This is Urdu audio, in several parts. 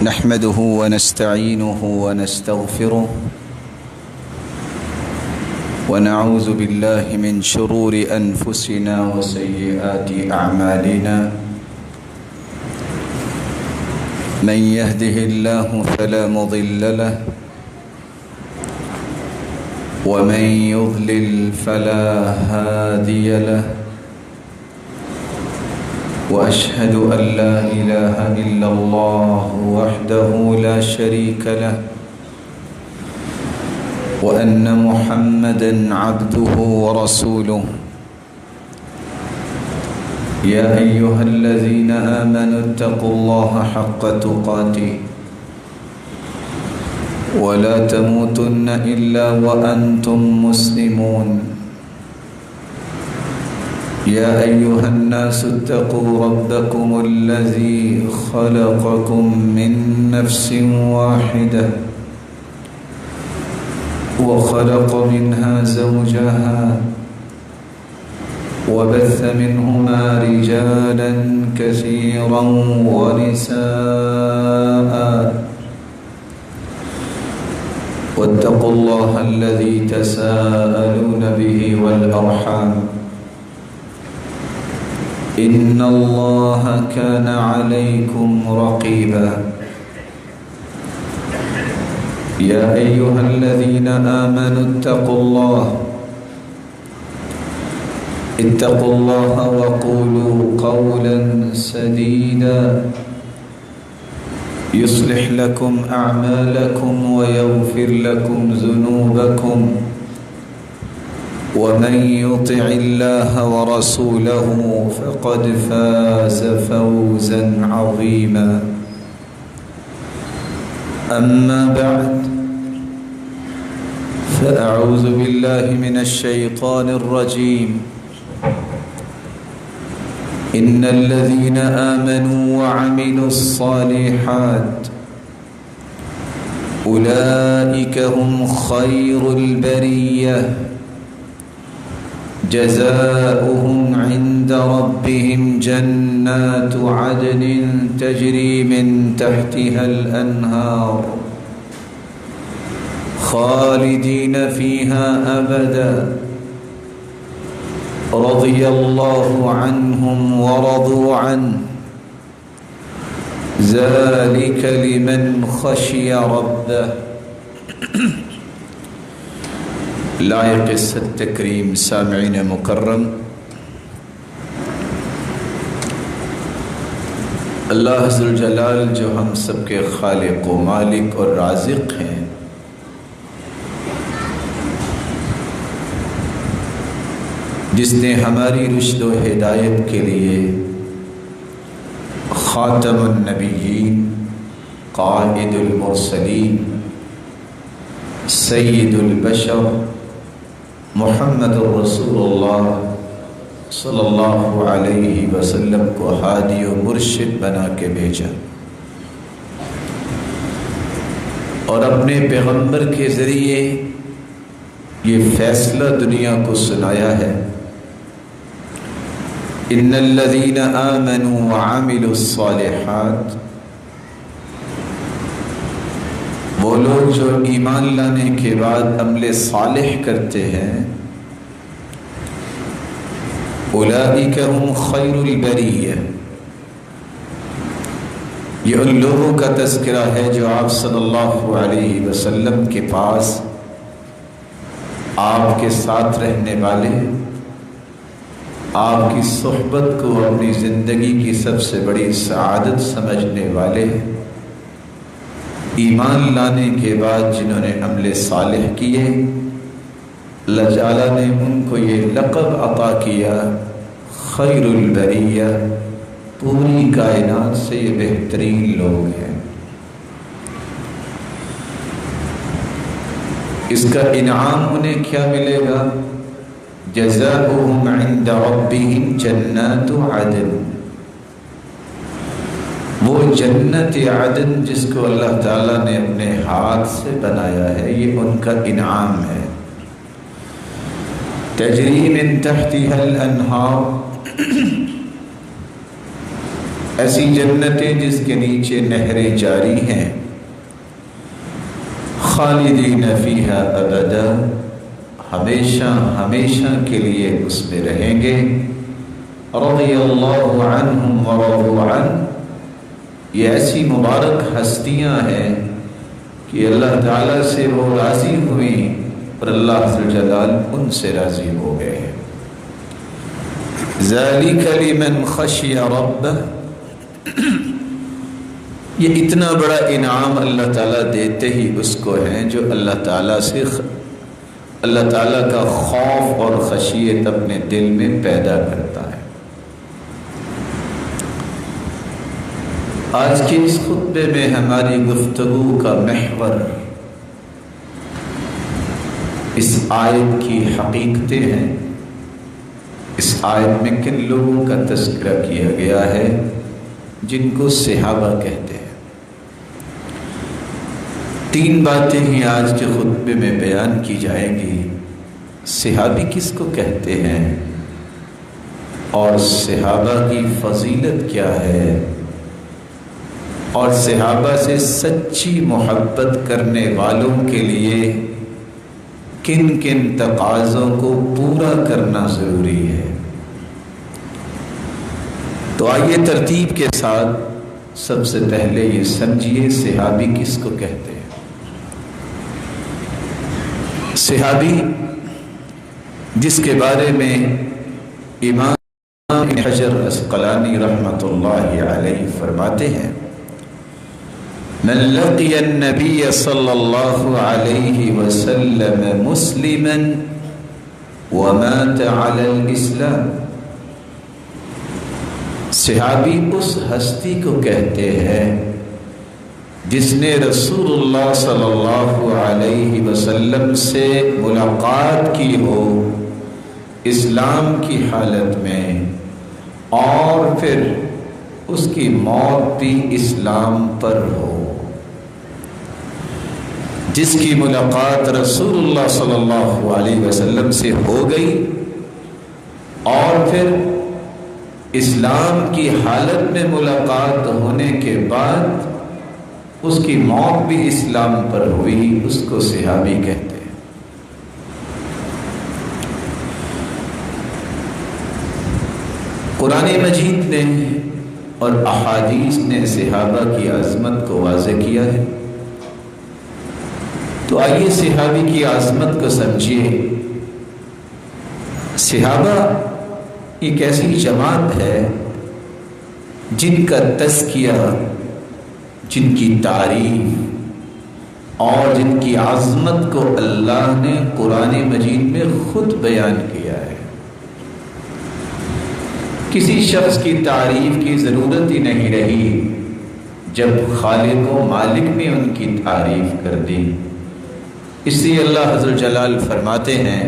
نحمده ونستعينه ونستغفره ونعوذ بالله من شرور أنفسنا وسيئات أعمالنا من يهده الله فلا مضل له ومن يضلل فلا هادي له وأشهد أن لا إله إلا الله وحده لا شريك له وأن محمدًا عبده ورسوله يا أيها الذين آمنوا اتقوا الله حق تقاته ولا تموتن إلا وأنتم مسلمون يا أيها الناس اتقوا ربكم الذي خلقكم من نفس واحدة وخلق منها زوجها وبث منهما رجالا كثيرا ونساء واتقوا الله الذي تساءلون به والأرحام إن الله كان عليكم رقيبا يا أيها الذين آمنوا اتقوا الله وقولوا قولا سديدا يصلح لكم أعمالكم ويغفر لكم ذنوبكم ومن يطع الله ورسوله فقد فاز فوزا عظيما أما بعد فأعوذ بالله من الشيطان الرجيم إن الذين آمنوا وعملوا الصالحات أولئك هم خير البرية جزاؤهم عند ربهم جنات عدن تجري من تحتها الأنهار خالدين فيها أبدا رضي الله عنهم ورضوا عنه ذلك لمن خشي ربه لائق التکریم سامعین مکرم، اللہ ذوالجلال جو ہم سب کے خالق و مالک اور رازق ہیں، جس نے ہماری رشد و ہدایت کے لیے خاتم النبیین، قائد المرسلین، سید البشر محمد الرسول اللہ صلی اللہ علیہ وسلم کو ہادی و مرشد بنا کے بھیجا، اور اپنے پیغمبر کے ذریعے یہ فیصلہ دنیا کو سنایا ہے، ان الذین آمنوا وعملوا الصالحات، وہ لوگ جو ایمان لانے کے بعد عمل صالح کرتے ہیں، اولئک هم خیر البریہ، یہ ان لوگوں کا تذکرہ ہے جو آپ صلی اللہ علیہ وسلم کے پاس آپ کے ساتھ رہنے والے، آپ کی صحبت کو اپنی زندگی کی سب سے بڑی سعادت سمجھنے والے، ایمان لانے کے بعد جنہوں نے عمل صالح کیے، اللہ تعالیٰ نے ان کو یہ لقب عطا کیا خیر البریہ، پوری کائنات سے یہ بہترین لوگ ہیں۔ اس کا انعام انہیں کیا ملے گا؟ جزاؤہم عند ربہم جنات عدن، وہ جنت عدن جس کو اللہ تعالیٰ نے اپنے ہاتھ سے بنایا ہے، یہ ان کا انعام ہے۔ تجری من تحتها الانہار، ایسی جنتیں جس کے نیچے نہریں جاری ہیں، خالدین فیہا ابدا، ہمیشہ ہمیشہ کے لیے اس میں رہیں گے۔ رضی اللہ عنہم ورضوا عنہ، یہ ایسی مبارک ہستیاں ہیں کہ اللہ تعالیٰ سے وہ راضی ہوئیں اور اللہ ذو جلال ان سے راضی ہو گئے۔ ذالک لمن خشی ربہ، یہ اتنا بڑا انعام اللہ تعالیٰ دیتے ہی اس کو ہیں جو اللہ تعالیٰ سے اللہ تعالیٰ کا خوف اور خشیت اپنے دل میں پیدا کرتا ہے۔ آج کے اس خطبے میں ہماری گفتگو کا محور اس آیت کی حقیقتیں ہیں۔ اس آیت میں کن لوگوں کا تذکرہ کیا گیا ہے جن کو صحابہ کہتے ہیں۔ تین باتیں ہی آج کے خطبے میں بیان کی جائیں گی۔ صحابی کس کو کہتے ہیں اور صحابہ کی فضیلت کیا ہے، اور صحابہ سے سچی محبت کرنے والوں کے لیے کن کن تقاضوں کو پورا کرنا ضروری ہے۔ تو آئیے ترتیب کے ساتھ سب سے پہلے یہ سمجھیے صحابی کس کو کہتے ہیں۔ صحابی جس کے بارے میں امام ابن حجر عسقلانی رحمۃ اللہ علیہ فرماتے ہیں، من لقی النبی صلی اللہ علیہ وسلم مسلما ومات علی الاسلام، صحابی اس ہستی کو کہتے ہیں جس نے رسول اللہ صلی اللہ علیہ وسلم سے ملاقات کی ہو اسلام کی حالت میں، اور پھر اس کی موت بھی اسلام پر ہو۔ جس کی ملاقات رسول اللہ صلی اللہ علیہ وسلم سے ہو گئی اور پھر اسلام کی حالت میں ملاقات ہونے کے بعد اس کی موت بھی اسلام پر ہوئی، اس کو صحابی کہتے ہیں۔ قرآن مجید نے اور احادیث نے صحابہ کی عظمت کو واضح کیا ہے، تو آئیے صحابی کی عظمت کو سمجھیے۔ صحابہ ایک ایسی جماعت ہے جن کا تزکیہ، جن کی تعریف اور جن کی عظمت کو اللہ نے قرآن مجید میں خود بیان کیا ہے۔ کسی شخص کی تعریف کی ضرورت ہی نہیں رہی جب خالق و مالک نے ان کی تعریف کر دی۔ اس لیے اللہ عز و جلال فرماتے ہیں،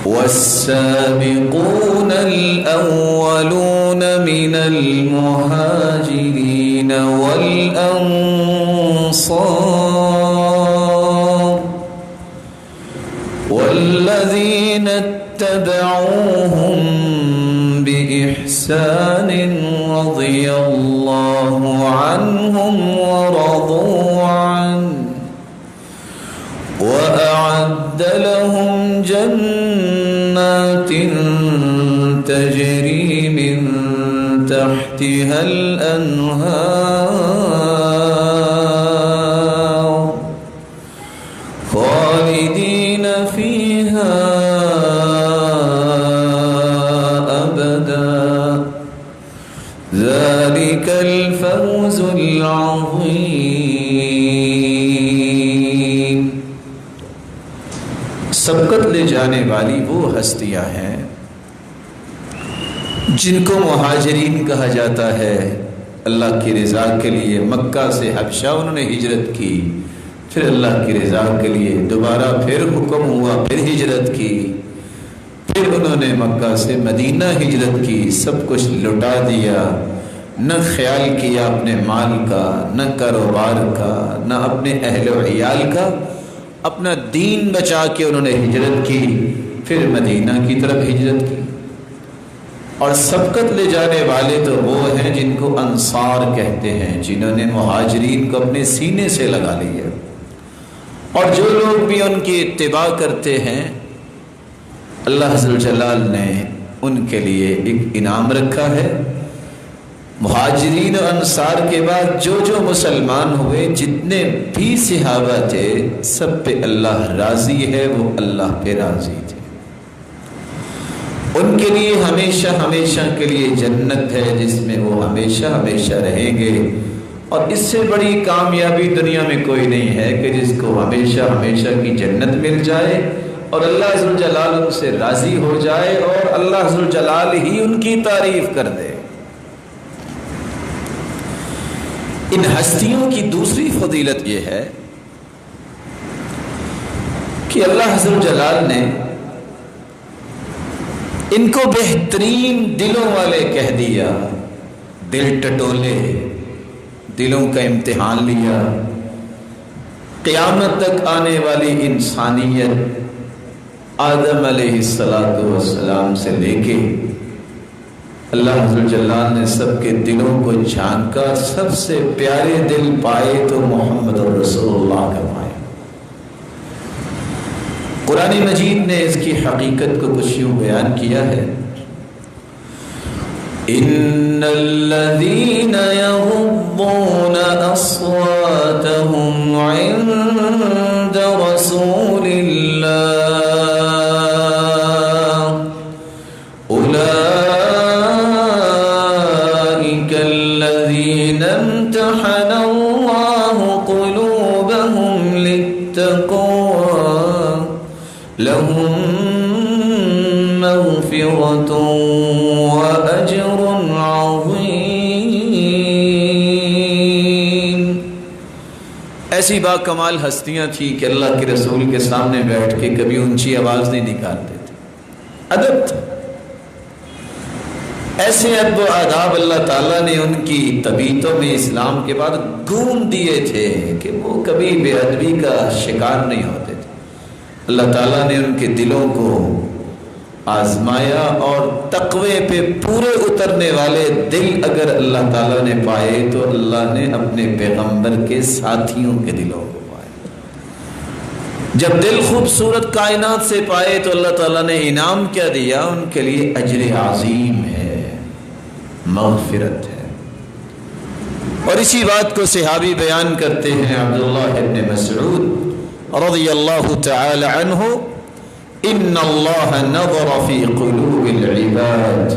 والسابقون الأولون من المهاجرين والأنصار والذين اتبعوهم بإحسان رضي الله عنهم ورضوا عنه وأعد لهم جنات تجري من تحتها الأنهار خالدين فيها أبدا ذلك الفوز العظيم۔ سبقت لے جانے والی وہ ہستیاں ہیں جن کو مہاجرین کہا جاتا ہے۔ اللہ کی رضا کے لیے مکہ سے حبشہ انہوں نے ہجرت کی، پھر اللہ کی رضا کے لیے دوبارہ پھر حکم ہوا، پھر ہجرت کی، پھر انہوں نے مکہ سے مدینہ ہجرت کی، سب کچھ لٹا دیا، نہ خیال کیا اپنے مال کا، نہ کاروبار کا، نہ اپنے اہل و عیال کا، اپنا دین بچا کے انہوں نے ہجرت کی، پھر مدینہ کی طرف ہجرت کی۔ اور سبقت لے جانے والے تو وہ ہیں جن کو انصار کہتے ہیں، جنہوں نے مہاجرین کو اپنے سینے سے لگا لیا، اور جو لوگ بھی ان کی اتباع کرتے ہیں اللہ عز و جلال نے ان کے لیے ایک انعام رکھا ہے۔ مہاجرین و انصار کے بعد جو جو مسلمان ہوئے، جتنے بھی صحابہ تھے، سب پہ اللہ راضی ہے، وہ اللہ پہ راضی تھے۔ ان کے لیے ہمیشہ ہمیشہ کے لیے جنت ہے جس میں وہ ہمیشہ ہمیشہ رہیں گے، اور اس سے بڑی کامیابی دنیا میں کوئی نہیں ہے کہ جس کو ہمیشہ ہمیشہ کی جنت مل جائے اور اللہ عز و جلال ان سے راضی ہو جائے اور اللہ عز و جلال ہی ان کی تعریف کر دے۔ ان ہستیوں کی دوسری فضیلت یہ ہے کہ اللہ عز و جلال نے ان کو بہترین دلوں والے کہہ دیا، دل ٹٹولے، دلوں کا امتحان لیا۔ قیامت تک آنے والی انسانیت آدم علیہ السلام سے لے کے اللہ عز و جلال نے سب کے دلوں کو جھانکا، سب سے پیارے دل پائے تو محمد رسول اللہ کا پائے۔ قرآن مجید نے اس کی حقیقت کو کچھ یوں بیان کیا ہے، ان الذین یغضون اصواتهم عند رسول اللہ اولئک الذین امتحن اللہ قلوبهم للتقوی لهم مغفرة وأجر عظیم۔ ایسی با کمال ہستیاں تھی کہ اللہ کے رسول کے سامنے بیٹھ کے کبھی اونچی آواز نہیں نکالتے تھے، ادب تھا۔ ایسے ادب و آداب اللہ تعالیٰ نے ان کی طبیعتوں میں اسلام کے بعد گون دیے تھے کہ وہ کبھی بے ادبی کا شکار نہیں ہوتے تھے۔ اللہ تعالیٰ نے ان کے دلوں کو آزمایا، اور تقوی پہ پورے اترنے والے دل اگر اللہ تعالیٰ نے پائے تو اللہ نے اپنے پیغمبر کے ساتھیوں کے دلوں کو پائے۔ جب دل خوبصورت کائنات سے پائے تو اللہ تعالیٰ نے انعام کیا دیا، ان کے لیے اجر عظیم ہے، مغفرت ہے۔ اور اسی بات کو صحابی بیان کرتے ہیں عبداللہ ابن مسعود رضی اللہ تعالی عنہ، ان اللہ نظر فی قلوب العباد،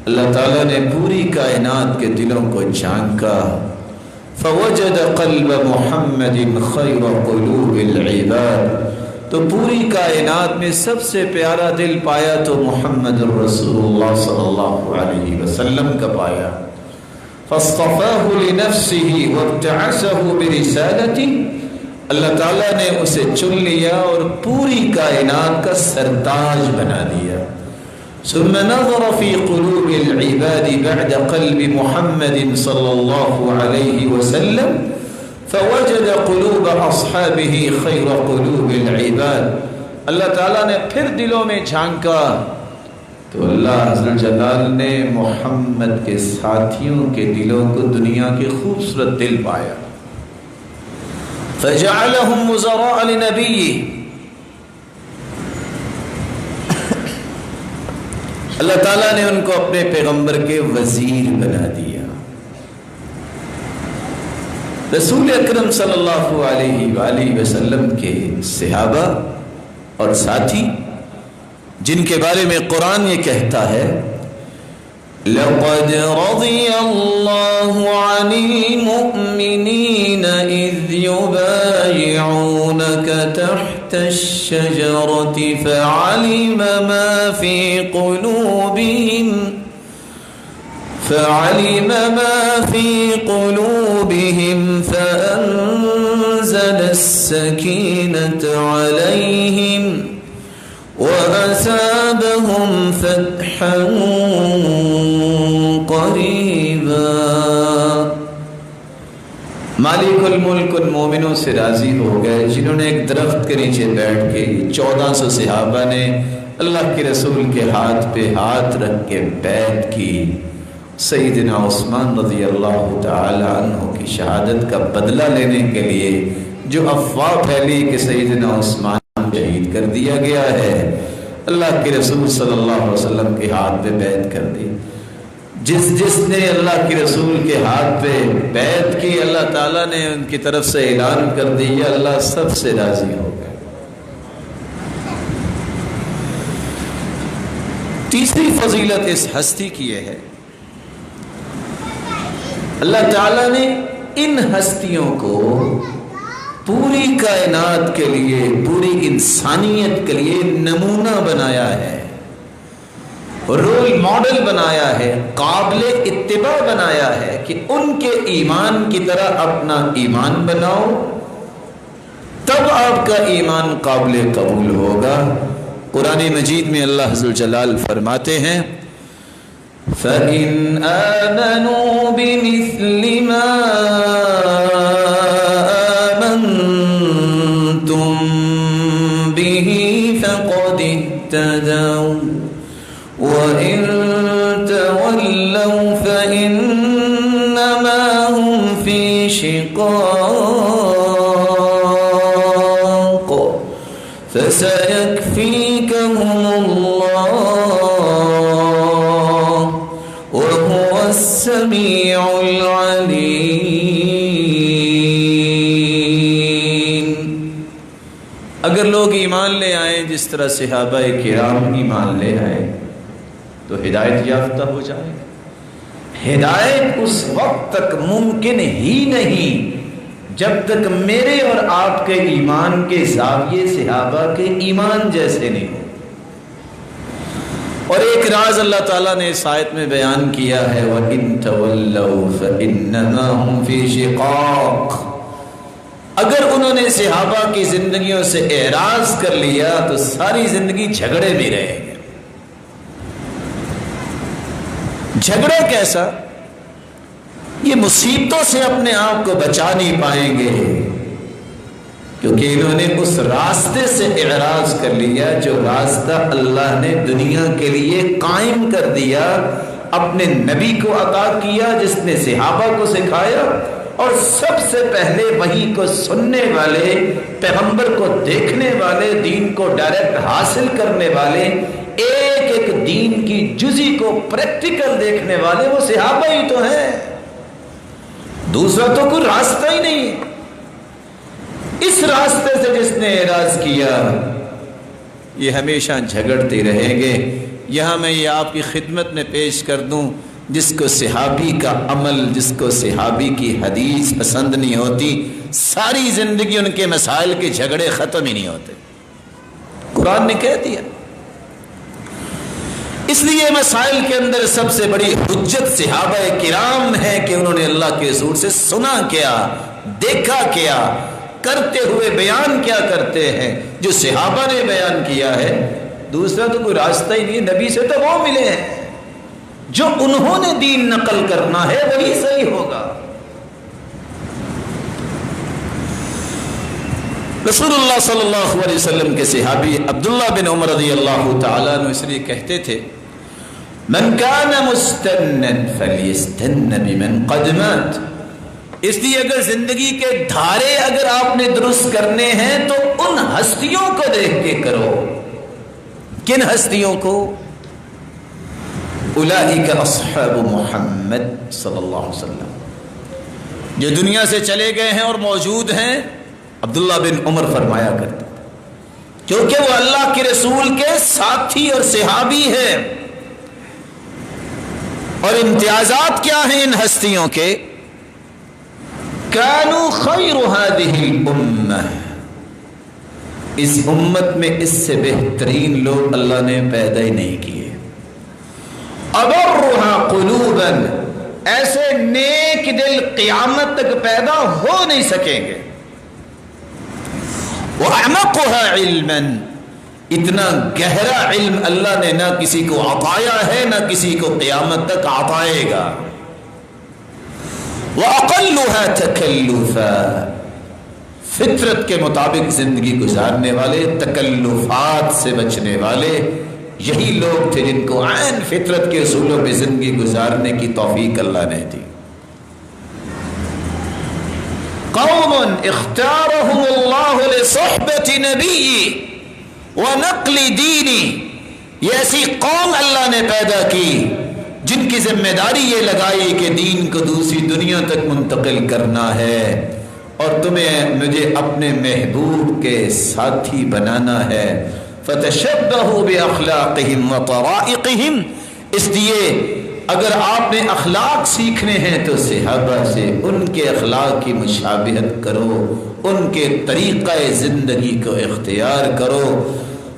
اللہ تعالیٰ نے پوری کائنات کے دلوں کو جھانکا، فوجد قلب محمد خیر قلوب العباد، تو پوری کائنات میں سب سے پیارا دل پایا تو محمد الرسول اللہ صلی اللہ علیہ وسلم کا پایا، فاصطفاہ لنفسہ وابتعثہ برسالتہ، اللہ تعالیٰ نے اسے چن لیا اور پوری کائنات کا سرتاج بنا دیا۔ ثم نظر في قلوب العباد بعد قلب محمد صلی اللہ علیہ وسلم فوجد قلوب اصحابہ خیر قلوب العباد، اللہ تعالیٰ نے پھر دلوں میں جھانکا تو اللہ عز و جلال نے محمد کے ساتھیوں کے دلوں کو دنیا کے خوبصورت دل پایا، فجعلهم وزراء لنبیہ، اللہ تعالیٰ نے ان کو اپنے پیغمبر کے وزیر بنا دیا۔ رسول اکرم صلی اللہ علیہ وآلہ وسلم کے صحابہ اور ساتھی، جن کے بارے میں قرآن یہ کہتا ہے لَقَدْ رَضِيَ اللَّهُ عَنِ الْمُؤْمِنِينَ إِذْ يُبَايِعُونَكَ تَحْتَ الشَّجَرَةِ فَعَلِمَ مَا فِي قُلُوبِهِمْ فَأَنزَلَ السَّكِينَةَ عَلَيْهِمْ وَأَثَابَهُمْ فَتْحًا قَرِيبًا۔ مالک الملک ان مومنوں سے راضی ہو گئے جنہوں نے ایک درخت کے نیچے بیٹھ کے 1400 صحابہ نے اللہ کے رسول کے ہاتھ پہ ہاتھ رکھ کے بیعت کی، سیدنا عثمان رضی اللہ تعالی عنہ کی شہادت کا بدلہ لینے کے لیے جو افواہ پھیلی کہ سیدنا عثمان شہید کر دیا گیا ہے، اللہ کے رسول صلی اللہ علیہ وسلم کے ہاتھ پہ بیعت کر دی۔ جس نے اللہ کے رسول کے ہاتھ پہ بیعت کی، اللہ تعالیٰ نے ان کی طرف سے اعلان کر دیا، اللہ سب سے راضی ہو گئے۔ تیسری فضیلت اس ہستی کی یہ ہے، اللہ تعالیٰ نے ان ہستیوں کو پوری کائنات کے لیے، پوری انسانیت کے لیے نمونہ بنایا ہے، رول ماڈل بنایا ہے، قابل اتباع بنایا ہے کہ ان کے ایمان کی طرح اپنا ایمان بناؤ، تب آپ کا ایمان قابل قبول ہوگا۔ قرآن مجید میں اللہ عز و جلال فرماتے ہیں فَإِنْ آمَنُوا بِمِثْلِ مَا آمَنْتُمْ بِهِ فَقَدِ اهْتَدَوْا وَإِن تَوَلَّوْا فَإِنَّمَا هُمْ فِي شِقَاقٍ فَسَيَكْفِيكَهُمُ اللَّهُ وَهُوَ السَّمِيعُ الْعَلِيمُ۔ اگر لوگ ایمان لے آئیں جس طرح صحابہ کرام ایمان لے آئے تو ہدایت یافتہ ہو جائے۔ ہدایت اس وقت تک ممکن ہی نہیں جب تک میرے اور آپ کے ایمان کے زاویے صحابہ کے ایمان جیسے نہیں ہو۔ اور ایک راز اللہ تعالیٰ نے اس آیت میں بیان کیا ہے وَإِن تَوَلَّوْا فَإِنَّمَا هُمْ فِي شِقَاقٍ، اگر انہوں نے صحابہ کی زندگیوں سے اعراض کر لیا تو ساری زندگی جھگڑے میں رہیں گے۔ جھگڑا کیسا؟ یہ مصیبتوں سے اپنے آپ کو بچا نہیں پائیں گے کیونکہ انہوں نے اس راستے سے اعراض کر لیا جو راستہ اللہ نے دنیا کے لیے قائم کر دیا، اپنے نبی کو عطا کیا جس نے صحابہ کو سکھایا، اور سب سے پہلے وحی کو سننے والے، پیغمبر کو دیکھنے والے، دین کو ڈائریکٹ حاصل کرنے والے، ایک ایک دین کی جزی کو پریکٹیکل دیکھنے والے وہ صحابہ ہی تو ہیں، دوسرا تو کوئی راستہ ہی نہیں۔ اس راستے سے جس نے اعراض کیا یہ ہمیشہ جھگڑتے رہیں گے۔ یہاں میں یہ آپ کی خدمت میں پیش کر دوں، جس کو صحابی کا عمل، جس کو صحابی کی حدیث پسند نہیں ہوتی، ساری زندگی ان کے مسائل کے جھگڑے ختم ہی نہیں ہوتے۔ قرآن نے کہہ دیا، اس لیے مسائل کے اندر سب سے بڑی حجت صحابہ کرام ہے کہ انہوں نے اللہ کے رسول سے سنا کیا، دیکھا کیا، کرتے ہوئے بیان کیا کرتے ہیں جو صحابہ نے بیان کیا ہے۔ دوسرا تو کوئی راستہ ہی نہیں، نبی سے تو وہ ملے ہیں، جو انہوں نے دین نقل کرنا ہے وہی صحیح ہوگا۔ رسول اللہ صلی اللہ علیہ وسلم کے صحابی عبداللہ بن عمر رضی اللہ تعالیٰ عنہ اس لیے کہتے تھے من کان مستنا فلیستن بمن قد مات، اس لیے اگر زندگی کے دھارے اگر آپ نے درست کرنے ہیں تو ان ہستیوں کو دیکھ کے کرو۔ کن ہستیوں کو؟ اولئک اصحاب محمد صلی اللہ علیہ وسلم، جو دنیا سے چلے گئے ہیں اور موجود ہیں۔ عبداللہ بن عمر فرمایا کرتے تھے کیونکہ وہ اللہ کے رسول کے ساتھی اور صحابی ہیں۔ اور امتیازات کیا ہیں ان ہستیوں کے؟ کانوا خیر هذه الامہ، اس امت میں اس سے بہترین لوگ اللہ نے پیدا ہی نہیں کیے۔ ابرها قلوبا، ایسے نیک دل قیامت تک پیدا ہو نہیں سکیں گے۔ وَأَعْمَقُهَا عِلْمًا، اتنا گہرا علم اللہ نے نہ کسی کو عطایا ہے نہ کسی کو قیامت تک عطائے گا۔ وَأَقَلُّهَا تَكَلُّفًا، فطرت کے مطابق زندگی گزارنے والے، تکلفات سے بچنے والے، یہی لوگ تھے جن کو عین فطرت کے اصولوں پہ زندگی گزارنے کی توفیق اللہ نے دی. قوم اختارهم اللہ لصحبت نبی ونقل دینی، یہ ایسی قوم اللہ نے پیدا کی جن کی ذمہ داری یہ لگائی کہ دین کو دوسری دنیا تک منتقل کرنا ہے اور تمہیں مجھے اپنے محبوب کے ساتھی بنانا ہے. فتشبہوا باخلاقہم وطرائقہم، اس لیے اگر آپ نے اخلاق سیکھنے ہیں تو صحابہ سے ان کے اخلاق کی مشابہت کرو، ان کے طریقہ زندگی کو اختیار کرو.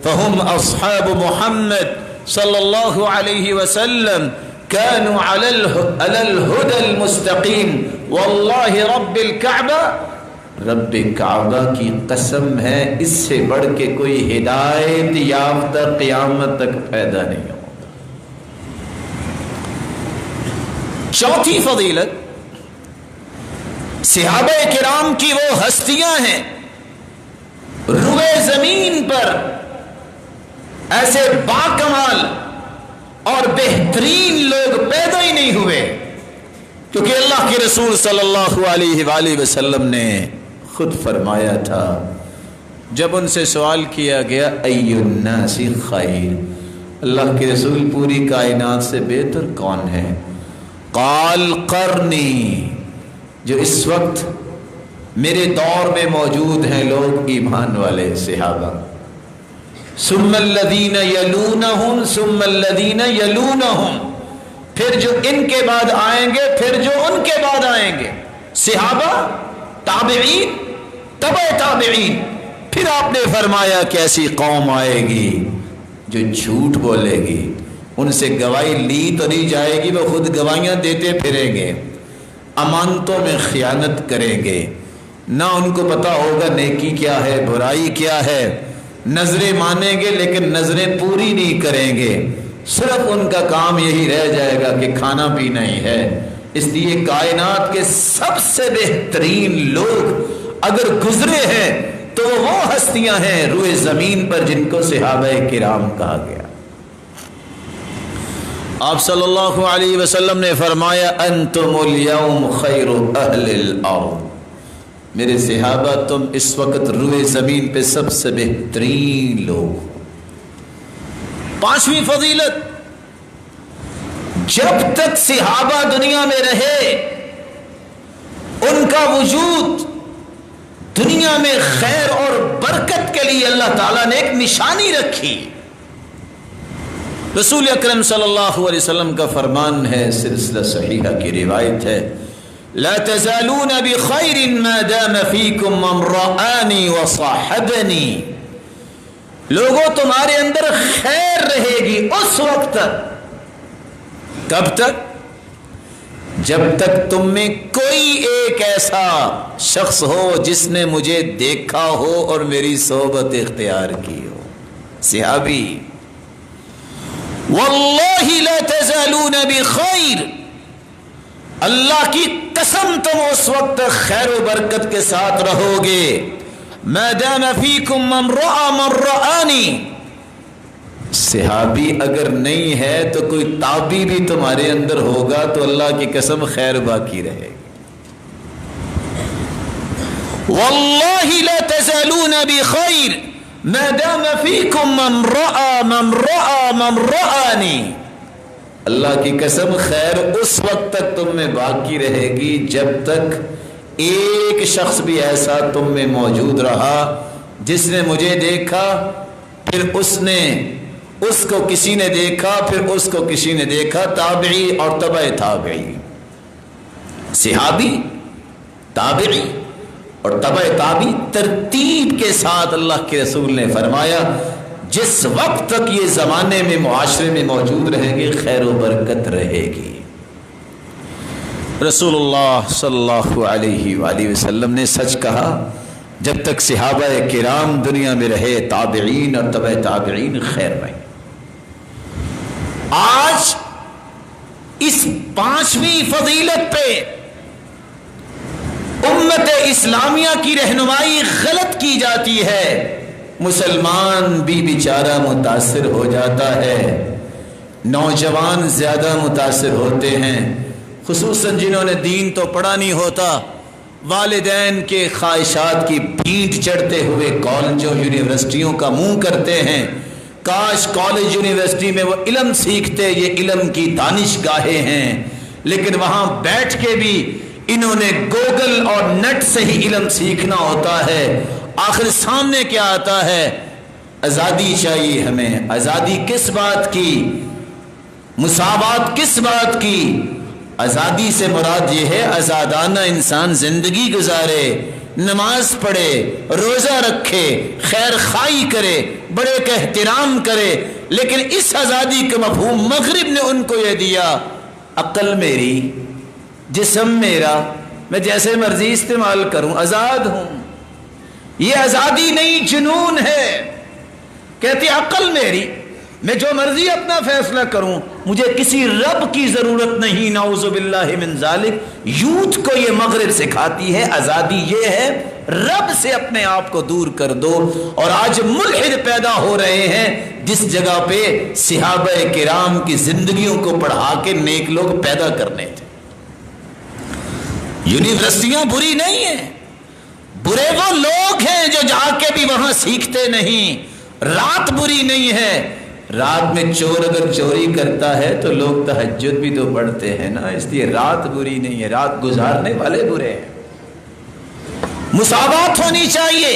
فہم اصحاب محمد صلی اللہ علیہ وسلم كانوا على الهدى المستقیم. واللہ رب الکعبہ، رب کعبہ کی قسم ہے اس سے بڑھ کے کوئی ہدایت یافتہ قیامت تک پیدا نہیں ہوگا. چوتھی فضیلت، صحابہ کرام کی وہ ہستیاں ہیں روئے زمین پر ایسے باکمال اور بہترین لوگ پیدا ہی نہیں ہوئے، کیونکہ اللہ کے رسول صلی اللہ علیہ وآلہ وسلم نے خود فرمایا تھا جب ان سے سوال کیا گیا ای الناس خیر، اللہ کے رسول پوری کائنات سے بہتر کون ہے؟ قال قرنی، جو اس وقت میرے دور میں موجود ہیں لوگ ایمان والے صحابہ. ثم الذین یلونہم ثم الذین یلونہم، پھر جو ان کے بعد آئیں گے، پھر جو ان کے بعد آئیں گے. صحابہ، تابعین، تبع تابعین. پھر آپ نے فرمایا کہ ایسی قوم آئے گی جو جھوٹ بولے گی، ان سے گواہی لی تو نہیں جائے گی، وہ خود گواہیاں دیتے پھریں گے، امانتوں میں خیانت کریں گے، نہ ان کو پتہ ہوگا نیکی کیا ہے برائی کیا ہے، نظریں مانیں گے لیکن نظریں پوری نہیں کریں گے، صرف ان کا کام یہی رہ جائے گا کہ کھانا پینا ہی ہے. اس لیے کائنات کے سب سے بہترین لوگ اگر گزرے ہیں تو وہ ہستیاں ہیں روئے زمین پر جن کو صحابہ کرام کہا گیا. آپ صلی اللہ علیہ وسلم نے فرمایا انتم اليوم خیر اہل الارض، میرے صحابہ تم اس وقت روئے زمین پہ سب سے بہترین لوگ. پانچویں فضیلت، جب تک صحابہ دنیا میں رہے ان کا وجود دنیا میں خیر اور برکت کے لیے اللہ تعالیٰ نے ایک نشانی رکھی. رسول اکرم صلی اللہ علیہ وسلم کا فرمان ہے، سلسلہ صحیحہ کی روایت ہے، لا تزالون بخیر ما دام فیکم من رآنی وصاحبنی، لوگوں تمہارے اندر خیر رہے گی اس وقت تک. کب تک؟ جب تک تم میں کوئی ایک ایسا شخص ہو جس نے مجھے دیکھا ہو اور میری صحبت اختیار کی ہو. صحابی، واللہ لا تزالون بخیر، اللہ کی قسم تم اس وقت خیر و برکت کے ساتھ رہو گے. ما دام فیکم من رأى من رآنی، صحابی اگر نہیں ہے تو کوئی تابعی بھی تمہارے اندر ہوگا تو اللہ کی قسم خیر باقی رہے گی. واللہ لا تزالون بخیر ما دام فیکم من رأى من رأى من رآنی، اللہ کی قسم خیر اس وقت تک تم میں باقی رہے گی جب تک ایک شخص بھی ایسا تم میں موجود رہا جس نے مجھے دیکھا، پھر اس نے اس کو کسی نے دیکھا، پھر اس کو کسی نے دیکھا. تابعی اور تبع تابعی، صحابی، تابعی اور تبع تابعی ترتیب کے ساتھ اللہ کے رسول نے فرمایا جس وقت تک یہ زمانے میں معاشرے میں موجود رہیں گے خیر و برکت رہے گی. رسول اللہ صلی اللہ علیہ وآلہ وسلم نے سچ کہا، جب تک صحابہ کرام دنیا میں رہے تابعین اور تبع تابعین خیر رہے. آج اس پانچویں فضیلت پہ امت اسلامیہ کی رہنمائی غلط کی جاتی ہے. مسلمان بھی بیچارہ متاثر ہو جاتا ہے، نوجوان زیادہ متاثر ہوتے ہیں، خصوصاً جنہوں نے دین تو پڑھا نہیں ہوتا، والدین کے خواہشات کی بھینٹ چڑھتے ہوئے کالجوں یونیورسٹیوں کا منہ کرتے ہیں۔ کاش کالج یونیورسٹی میں وہ علم سیکھتے، یہ علم کی دانش گاہیں ہیں، لیکن وہاں بیٹھ کے بھی انہوں نے گوگل اور نیٹ سے ہی علم سیکھنا ہوتا ہے۔ آخر سامنے کیا آتا ہے؟ آزادی چاہیے ہمیں۔ آزادی کس بات کی؟ مساوات کس بات کی؟ آزادی سے مراد یہ ہے آزادانہ انسان زندگی گزارے، نماز پڑھے، روزہ رکھے، خیر خواہی کرے، بڑے کا احترام کرے، لیکن اس آزادی کا مفہوم مغرب نے ان کو یہ دیا، عقل میری، جسم میرا، میں جیسے مرضی استعمال کروں، آزاد ہوں۔ یہ آزادی نہیں، جنون ہے۔ کہتے عقل میری، میں جو مرضی اپنا فیصلہ کروں، مجھے کسی رب کی ضرورت نہیں، نعوذ باللہ من ذالک۔ یوتھ کو یہ مغرب سکھاتی ہے آزادی یہ ہے رب سے اپنے آپ کو دور کر دو۔ اور آج ملحد پیدا ہو رہے ہیں جس جگہ پہ صحابہ کرام کی زندگیوں کو پڑھا کے نیک لوگ پیدا کرنے تھے۔ یونیورسٹیاں بری نہیں ہیں، برے وہ لوگ ہیں جو جا کے بھی وہاں سیکھتے نہیں۔ رات بری نہیں ہے، رات میں چور اگر چوری کرتا ہے تو لوگ تہجد بھی تو پڑھتے ہیں نا، اس لیے رات بری نہیں ہے، رات گزارنے والے برے ہیں۔ مساوات ہونی چاہیے،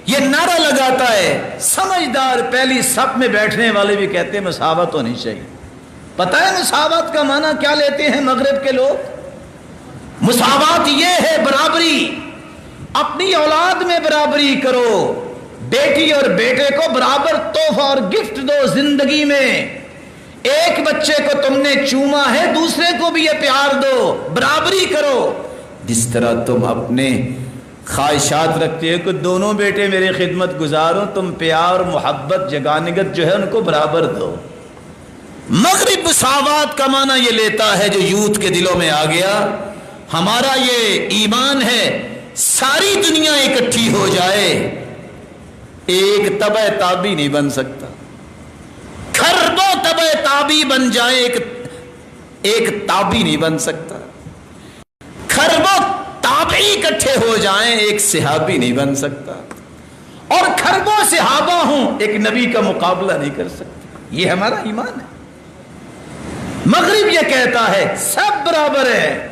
یہ نعرہ لگاتا ہے سمجھدار، پہلی صف میں بیٹھنے والے بھی کہتے ہیں مساوات ہونی چاہیے۔ پتہ ہے مساوات کا معنی کیا لیتے ہیں مغرب کے لوگ؟ مساوات یہ ہے برابری، اپنی اولاد میں برابری کرو، بیٹی اور بیٹے کو برابر تحفہ اور گفٹ دو زندگی میں۔ ایک بچے کو تم نے چوما ہے، دوسرے کو بھی یہ پیار دو، برابری کرو۔ جس طرح تم اپنے خواہشات رکھتے ہو کہ دونوں بیٹے میرے خدمت گزار ہوں، تم پیار محبت جگانگت جو ہے ان کو برابر دو۔ مغرب مساوات کا معنی یہ لیتا ہے جو یوتھ کے دلوں میں آ گیا۔ ہمارا یہ ایمان ہے ساری دنیا اکٹھی ہو جائے، ایک تبع تابی نہیں بن سکتا۔ کھربوں تبع تابی بن جائے، ایک تابی نہیں بن سکتا۔ کھربوں تابعی اکٹھے ہو جائیں، ایک صحابی نہیں بن سکتا۔ اور کھربوں صحابہ ہوں، ایک نبی کا مقابلہ نہیں کر سکتا۔ یہ ہمارا ایمان ہے۔ مغرب یہ کہتا ہے سب برابر ہے،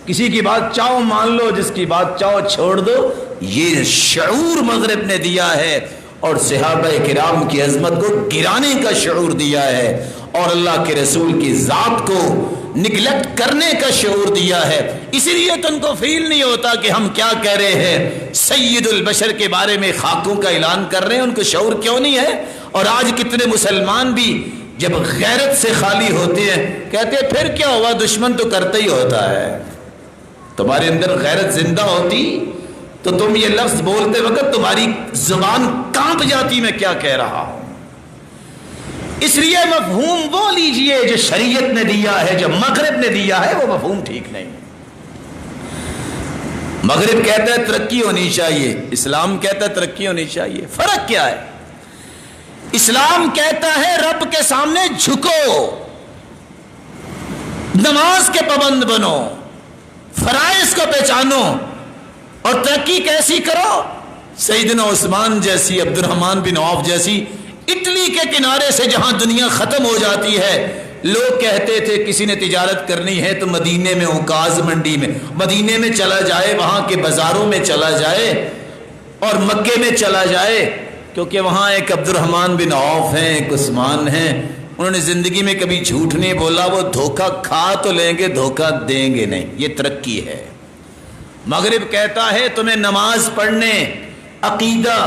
کسی کی بات چاہو مان لو، جس کی بات چاہو چھوڑ دو۔ یہ شعور مغرب نے دیا ہے، اور صحابہ کرام کی عظمت کو گرانے کا شعور دیا ہے، اور اللہ کے رسول کی ذات کو نگلیکٹ کرنے کا شعور دیا ہے۔ اسی لیے تو ان کو فیل نہیں ہوتا کہ ہم کیا کہہ رہے ہیں، سید البشر کے بارے میں خاکوں کا اعلان کر رہے ہیں، ان کو شعور کیوں نہیں ہے؟ اور آج کتنے مسلمان بھی جب غیرت سے خالی ہوتے ہیں کہتے ہیں پھر کیا ہوا، دشمن تو کرتا ہی ہوتا ہے۔ تمہارے اندر غیرت زندہ ہوتی تو تم یہ لفظ بولتے وقت تمہاری زبان کانپ جاتی، میں کیا کہہ رہا ہوں۔ اس لیے مفہوم وہ لیجئے جو شریعت نے دیا ہے، جو مغرب نے دیا ہے، وہ مفہوم ٹھیک نہیں۔ مغرب کہتا ہے ترقی ہونی چاہیے، اسلام کہتا ہے ترقی ہونی چاہیے۔ فرق کیا ہے؟ اسلام کہتا ہے رب کے سامنے جھکو، نماز کے پابند بنو، فرائض کو پہچانو، اور ترقی کیسی کرو؟ سیدنا عثمان جیسی، عبد الرحمن بن عوف جیسی اٹلی کے کنارے سے جہاں دنیا ختم ہو جاتی ہے، لوگ کہتے تھے کسی نے تجارت کرنی ہے تو مدینے میں، اوکاز منڈی میں، مدینے میں چلا جائے، وہاں کے بازاروں میں چلا جائے اور مکے میں چلا جائے، کیونکہ وہاں ایک عبد الرحمن بن عوف ہیں، ایک عثمان ہیں، انہوں نے زندگی میں کبھی جھوٹ نہیں بولا، وہ دھوکہ کھا تو لیں گے، دھوکہ دیں گے نہیں۔ یہ ترقی ہے۔ مغرب کہتا ہے تمہیں نماز پڑھنے، عقیدہ،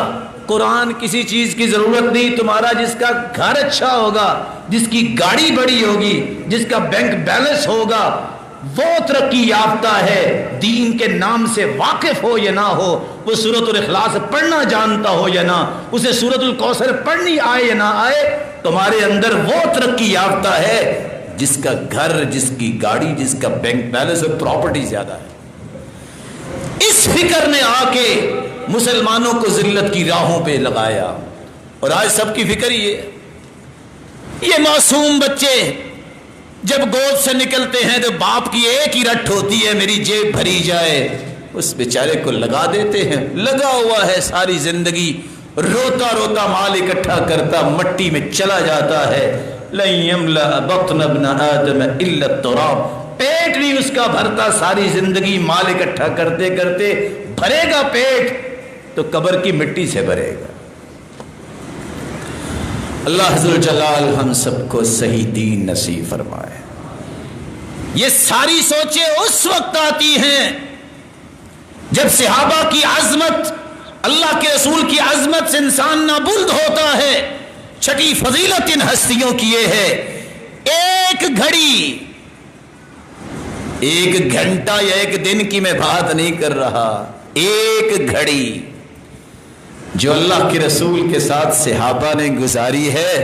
قرآن کسی چیز کی ضرورت نہیں، تمہارا جس کا گھر اچھا ہوگا، جس کی گاڑی بڑی ہوگی، جس کا بینک بیلنس ہوگا، وہ ترقی یافتہ ہے۔ دین کے نام سے واقف ہو یا نہ ہو، وہ سورۃ الاخلاص پڑھنا جانتا ہو یا نہ، اسے سورۃ الکوثر پڑھنی آئے یا نہ آئے، تمہارے اندر وہ ترقی یافتہ ہے جس کا گھر، جس کی گاڑی، جس کا بینک بیلنس اور پراپرٹی زیادہ ہے۔ اس فکر میں آ کے مسلمانوں کو ذلت کی راہوں پہ لگایا. اور آج سب کی فکر یہ معصوم بچے جب گود سے نکلتے ہیں تو باپ کی ایک ہی رٹ ہوتی ہے میری جیب بھری جائے. اس بیچارے کو لگا دیتے ہیں, لگا ہوا ہے ساری زندگی, روتا روتا مال اکٹھا کرتا مٹی میں چلا جاتا ہے. لن يملأ بطن ابن آدم الا التراب, پیٹ نہیں اس کا بھرتا, ساری زندگی مال اکٹھا کرتے کرتے بھرے گا پیٹ تو قبر کی مٹی سے بھرے گا. اللہ عز و جلال ہم سب کو صحیح دین نصیب فرمائے. یہ ساری سوچیں اس وقت آتی ہیں جب صحابہ کی عظمت, اللہ کے رسول کی عظمت سے انسان نابلد ہوتا ہے. چھٹی فضیلت ان ہستیوں کی یہ ہے, ایک گھڑی, ایک گھنٹہ یا ایک دن کی میں بات نہیں کر رہا, ایک گھڑی جو اللہ کے رسول کے ساتھ صحابہ نے گزاری ہے.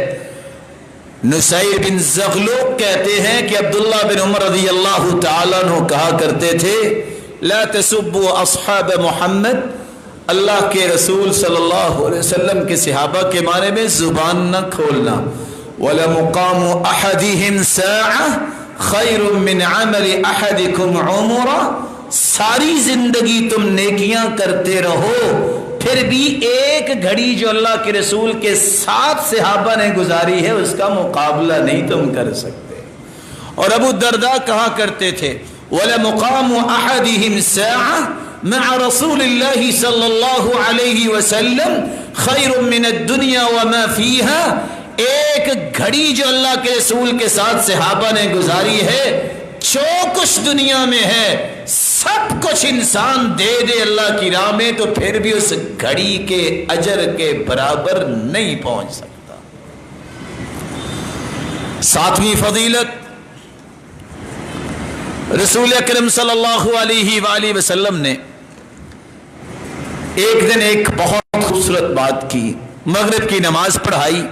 نسیر بن زغلوق کہتے ہیں کہ عبداللہ بن عمر رضی اللہ تعالیٰ عنہ کہا کرتے تھے لا تسبوا اصحاب محمد, اللہ کے رسول صلی اللہ علیہ وسلم کے صحابہ کے بارے میں زبان نہ کھولنا. وَلَمُقَامُ أَحَدِهِمْ سَاعَةً خَيْرٌ مِّنْ عَمَلِ أَحَدِكُمْ عُمُرًا, ساری زندگی تم نیکیاں کرتے رہو پھر بھی ایک گھڑی جو اللہ کے رسول کے ساتھ صحابہ نے گزاری ہے اس کا مقابلہ نہیں تم کر سکتے. اور ابو الدرداء کہا کرتے تھے وَلَمُقَامُ أَحَدِهِمْ سَاعَةً مع رسول اللہ صلی اللہ علیہ وسلم خیر من الدنیا وما فیہا, ایک گھڑی جو اللہ کے رسول کے ساتھ صحابہ نے گزاری ہے جو کچھ دنیا میں ہے سب کچھ انسان دے دے اللہ کی راہ میں تو پھر بھی اس گھڑی کے اجر کے برابر نہیں پہنچ سکتا. ساتویں فضیلت, رسول اکرم صلی اللہ علیہ وآلہ وسلم نے ایک دن ایک بہت خوبصورت بات کی. مغرب کی نماز پڑھائی,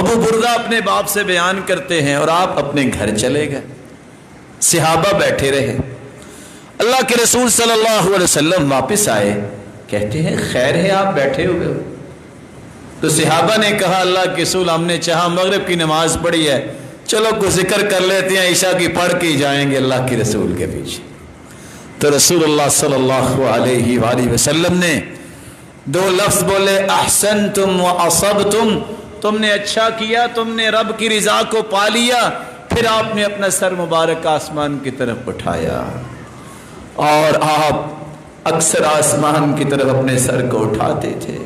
ابو بردہ اپنے باپ سے بیان کرتے ہیں اور آپ اپنے گھر چلے گئے. صحابہ بیٹھے رہے. اللہ کے رسول صلی اللہ علیہ وسلم واپس آئے, کہتے ہیں خیر ہے آپ بیٹھے ہوئے ہو. تو صحابہ نے کہا اللہ کے رسول ہم نے چاہا مغرب کی نماز پڑھی ہے چلو کوئی ذکر کر لیتے ہیں, عشاء کی پڑھ کے جائیں گے اللہ کے رسول کے پیچھے. تو رسول اللہ صلی اللہ علیہ وآلہ وسلم نے دو لفظ بولے احسنتم و اصبتم, تم نے اچھا کیا, تم نے رب کی رضا کو پا لیا. پھر آپ نے اپنا سر مبارک آسمان کی طرف اٹھایا اور آپ اکثر آسمان کی طرف اپنے سر کو اٹھاتے تھے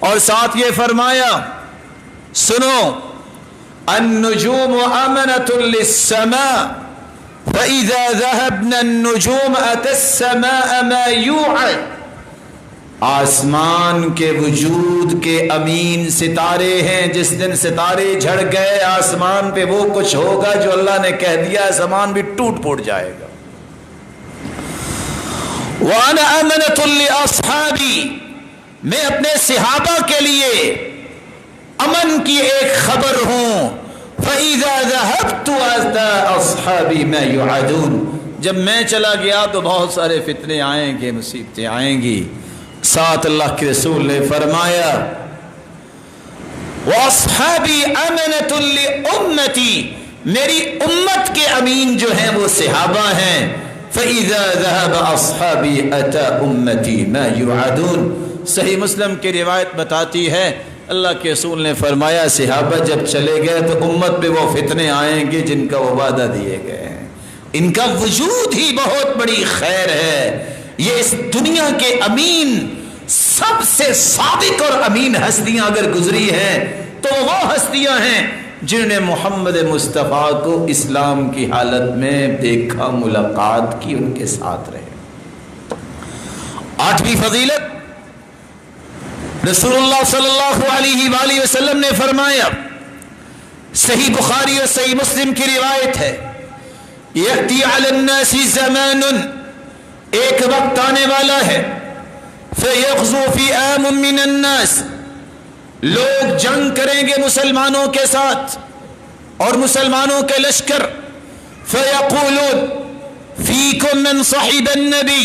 اور ساتھ یہ فرمایا سنو النجوم امنة للسماء فإذا ذهبنا النجوم أتى السماء ما يوعد, آسمان کے وجود کے امین ستارے ہیں, جس دن ستارے جھڑ گئے آسمان پہ وہ کچھ ہوگا جو اللہ نے کہہ دیا, آسمان بھی ٹوٹ پھوٹ جائے گا. وَأَنَا أَمَنَةٌ لِأَصْحَابِي, میں اپنے صحابہ کے لیے امن کی ایک خبر ہوں. فَإِذَا ذَهَبْتُ أَتَى أَصْحَابِي مَا يُوعَدُونَ, جب میں چلا گیا تو بہت سارے فتنے آئیں گے, مصیبتیں آئیں گی. ساتھ اللہ کے رسول نے فرمایا وَأَصْحَابِي أَمَنَةٌ لِأُمَّتِي, میری امت کے امین جو ہیں وہ صحابہ ہیں. فَإِذَا ذَهَبَ أَصْحَابِي أَتَى أُمَّتِي مَا يُوعَدُونَ, صحیح مسلم کی روایت بتاتی ہے اللہ کے رسول نے فرمایا صحابہ جب چلے گئے تو امت پہ وہ فتنے آئیں گے جن کا وہ وعدہ دیے گئے ہیں. ان کا وجود ہی بہت بڑی خیر ہے. یہ اس دنیا کے امین سب سے صادق اور امین ہستیاں اگر گزری ہیں تو وہ ہستیاں ہیں جنہوں نے محمد مصطفیٰ کو اسلام کی حالت میں دیکھا, ملاقات کی, ان کے ساتھ رہے. آٹھویں فضیلت, رسول اللہ صلی اللہ علیہ وآلہ وسلم نے فرمایا, صحیح بخاری اور صحیح مسلم کی روایت ہے, یأتی علی الناس زمان, ایک وقت آنے والا ہے, فیغزو فئام من الناس, لوگ جنگ کریں گے مسلمانوں کے ساتھ اور مسلمانوں کے لشکر. فیقولون فیکم من صحب النبی,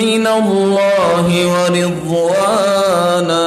من الله ورضوانا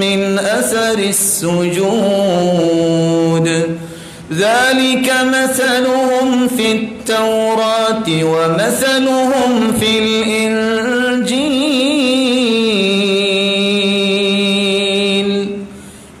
من أثر السجود ذلك مثلهم في التوراة ومثلهم في الإنجيل।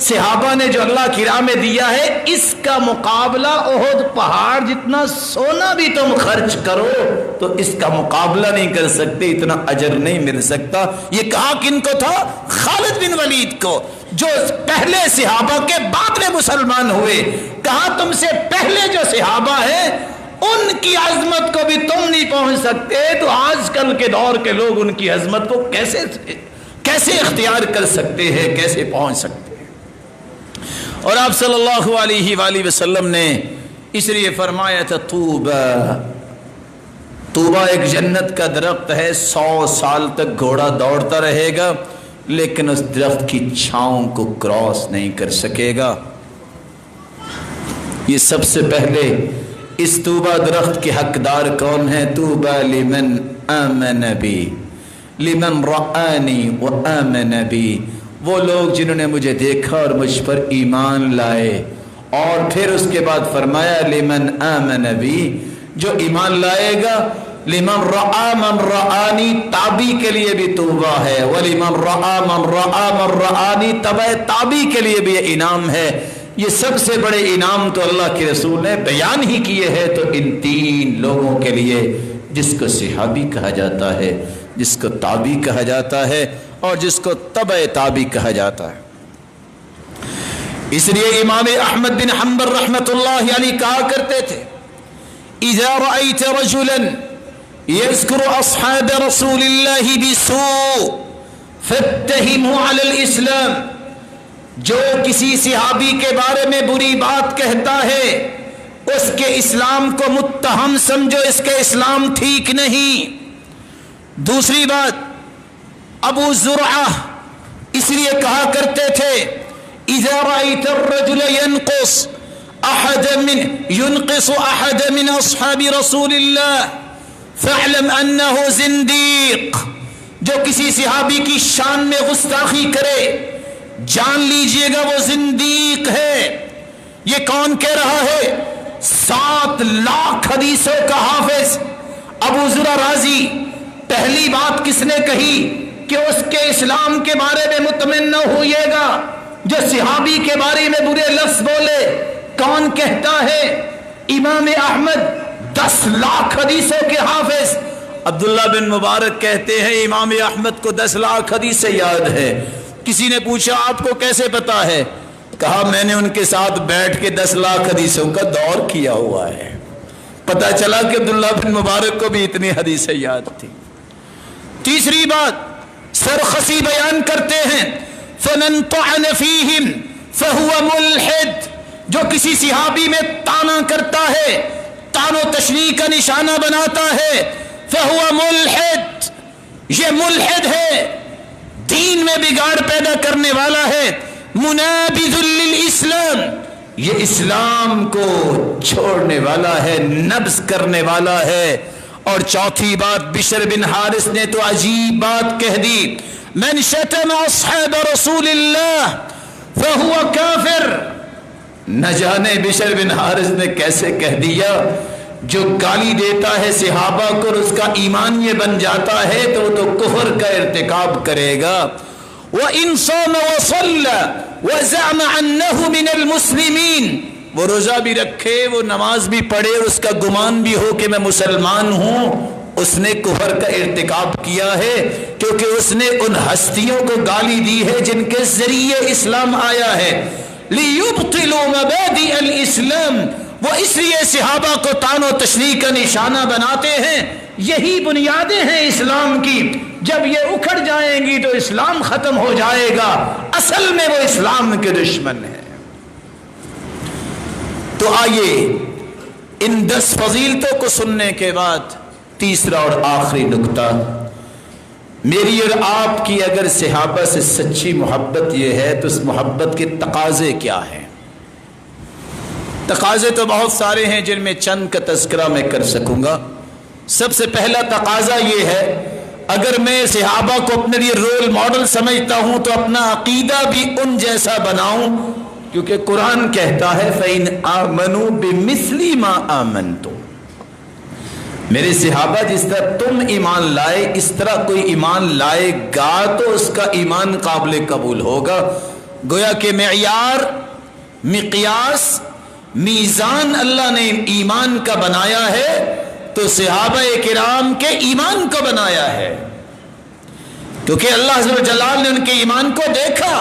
صحابہ نے جو اللہ کی راہ میں دیا ہے اس کا مقابلہ احد پہاڑ جتنا سونا بھی تم خرچ کرو تو اس کا مقابلہ نہیں کر سکتے، اتنا اجر نہیں مل سکتا۔ یہ کہا کن کو تھا؟ خالد بن ولید کو، جو پہلے صحابہ کے بعد میں مسلمان ہوئے۔ کہا تم سے پہلے جو صحابہ ہیں ان کی عظمت کو بھی تم نہیں پہنچ سکتے، تو آج کل کے دور کے لوگ ان کی عظمت کو کیسے اختیار کر سکتے ہیں، کیسے پہنچ سکتے ہیں؟ اور آپ صلی اللہ علیہ وآلہ وسلم نے اس لیے فرمایا تھا طوبہ ایک جنت کا درخت ہے، 100 سال تک گھوڑا دوڑتا رہے گا لیکن اس درخت کی چھاؤں کو کراس نہیں کر سکے گا۔ یہ سب سے پہلے اس طوبہ درخت کے حقدار کون ہیں؟ طوبى لمن آمن بی لمن رآنی وآمن بی، وہ لوگ جنہوں نے مجھے دیکھا اور مجھ پر ایمان لائے۔ اور پھر اس کے بعد فرمایا لمن آمن بی، جو ایمان لائے گا۔ لمن رآ من رآنی، تابی کے لیے بھی طوبہ ہے، ولمن رآ من رآ من رآنی، تبع تابی کے لیے بھی یہ انعام ہے۔ یہ سب سے بڑے انعام تو اللہ کے رسول نے بیان ہی کیے ہیں، تو ان 3 لوگوں کے لیے، جس کو صحابی کہا جاتا ہے، جس کو تابی کہا جاتا ہے اور جس کو تبع تابی کہا جاتا ہے۔ اس لیے امام احمد بن حنبل رحمۃ اللہ علیہ کہا کرتے تھے اذا رأيت رجلا يذكر اصحاب رسول الله بسوء فاتهمه على الاسلام، جو کسی صحابی کے بارے میں بری بات کہتا ہے اس کے اسلام کو متہم سمجھو، اس کے اسلام ٹھیک نہیں۔ دوسری بات، ابو زرعہ اس لیے کہا کرتے تھے اذا رأيت الرجل ينقص احد من اصحاب رسول اللہ فاعلم انه زندیق، جو کسی صحابی کی شان میں گستاخی کرے جان لیجئے گا وہ زندیق ہے۔ یہ کون کہہ رہا ہے؟ 7 لاکھ حدیثوں کا حافظ ابو زرع رازی۔ پہلی بات کس نے کہی کہ اس کے اسلام کے بارے میں مطمئن نہ ہوئیے گا جو صحابی کے بارے میں برے لفظ بولے۔ کون کہتا ہے؟ امام احمد، 10 لاکھ حدیثوں کے حافظ۔ عبداللہ بن مبارک کہتے ہیں امام احمد کو 10 لاکھ حدیثیں یاد ہے۔ کسی نے پوچھا آپ کو کیسے پتا ہے؟ کہا میں نے ان کے ساتھ بیٹھ کے 10 لاکھ حدیثوں کا دور کیا ہوا ہے۔ پتا چلا کہ عبداللہ بن مبارک کو بھی اتنی حدیثیں یاد تھی۔ تیسری بات سرخسی بیان کرتے ہیں فمن طعن فیہم فہو ملحد، جو کسی صحابی میں طعنہ کرتا ہے، طعن و تشنیع کا نشانہ بناتا ہے، فہو ملحد، یہ ملحد ہے، دین میں بگاڑ پیدا کرنے والا ہے، منابذ للاسلام، یہ اسلام کو چھوڑنے والا ہے، نبذ کرنے والا ہے۔ اور چوتھی بات، بشر بن حارث نے تو عجیب بات کہہ دی، من شتم اصحاب رسول اللہ فہو کافر۔ نہ جانے بشر بن حارث نے کیسے کہہ دیا، جو گالی دیتا ہے صحابہ کو اور اس کا ایمان یہ بن جاتا ہے تو وہ تو کفر کا ارتکاب کرے گا۔ وَإِن صَامَ وَصَلَّى وَزَعْمَ أَنَّهُ مِنَ الْمُسْلِمِينَ، وہ روزہ بھی رکھے، وہ نماز بھی پڑھے اور اس کا گمان بھی ہو کہ میں مسلمان ہوں، اس نے کفر کا ارتکاب کیا ہے، کیونکہ اس نے ان ہستیوں کو گالی دی ہے جن کے ذریعے اسلام آیا ہے۔ لِيُبْطِلُوا مَبَادِئَ الْإِسْلَامِ، وہ اس لیے صحابہ کو طعن و تشنیع کا نشانہ بناتے ہیں۔ یہی بنیادیں ہیں اسلام کی، جب یہ اکھڑ جائیں گی تو اسلام ختم ہو جائے گا۔ اصل میں وہ اسلام کے دشمن ہیں۔ تو آئیے ان 10 فضیلتوں کو سننے کے بعد تیسرا اور آخری نکتہ، میری اور آپ کی اگر صحابہ سے سچی محبت یہ ہے تو اس محبت کے تقاضے کیا ہیں؟ تقاضے تو بہت سارے ہیں جن میں چند کا تذکرہ میں کر سکوں گا۔ سب سے پہلا تقاضا یہ ہے، اگر میں صحابہ کو اپنے لیے رول ماڈل سمجھتا ہوں تو اپنا عقیدہ بھی ان جیسا بناؤں، کیونکہ قرآن کہتا ہے فَإِنْ آمَنُوا بِمِثْلِ مَا آمَنْتُمْ، میرے صحابہ جس طرح تم ایمان لائے اس طرح کوئی ایمان لائے گا تو اس کا ایمان قابل قبول ہوگا۔ گویا کہ معیار، مقیاس، میزان اللہ نے ایمان کا بنایا ہے تو صحابہ کرام کے ایمان کو بنایا ہے، کیونکہ اللہ عز و جلال نے ان کے ایمان کو دیکھا،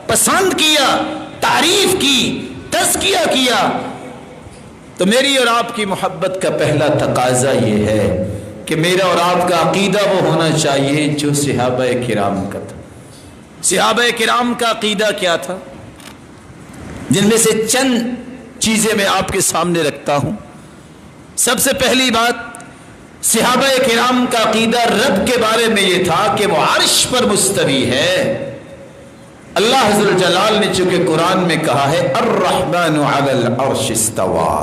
پسند کیا، تعریف کی، تزکیہ کیا۔ تو میری اور آپ کی محبت کا پہلا تقاضا یہ ہے کہ میرا اور آپ کا عقیدہ وہ ہونا چاہیے جو صحابہ کرام کا تھا۔ صحابہ کرام کا عقیدہ کیا تھا؟ جن میں سے چند چیزیں میں آپ کے سامنے رکھتا ہوں۔ سب سے پہلی بات، صحابہ کرام کا عقیدہ رب کے بارے میں یہ تھا کہ وہ عرش پر مستوی ہے۔ اللہ عز و جلال نے چونکہ قرآن میں کہا ہے الرحمن علی العرش استوى،